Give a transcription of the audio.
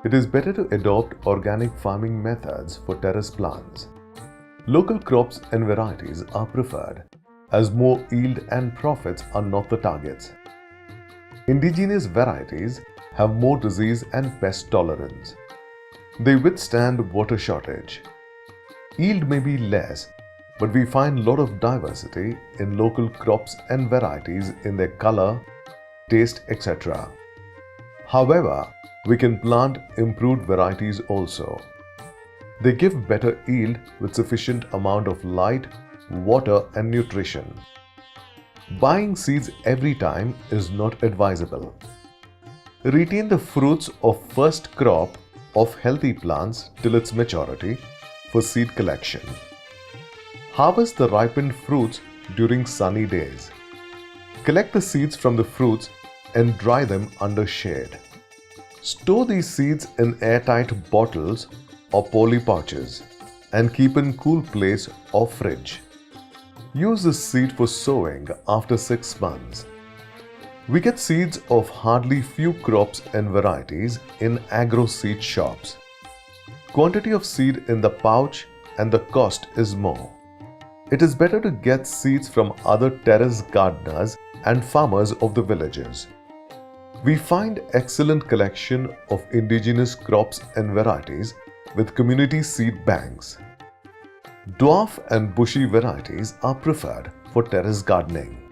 It is better to adopt organic farming methods for terrace plants. Local crops and varieties are preferred, as more yield and profits are not the targets. Indigenous varieties have more disease and pest tolerance. They withstand water shortage. Yield may be less, but we find a lot of diversity in local crops and varieties in their color, taste, etc. However, we can plant improved varieties also. They give better yield with sufficient amount of light, water and nutrition. Buying seeds every time is not advisable. Retain the fruits of first crop of healthy plants till its maturity for seed collection. Harvest the ripened fruits during sunny days. Collect the seeds from the fruits and dry them under shade. Store these seeds in airtight bottles or poly pouches and keep in cool place or fridge. Use this seed for sowing after 6 months. We get seeds of hardly few crops and varieties in agro seed shops. Quantity of seed in the pouch and the cost is more. It is better to get seeds from other terrace gardeners and farmers of the villages. We find excellent collection of indigenous crops and varieties with community seed banks. Dwarf and bushy varieties are preferred for terrace gardening.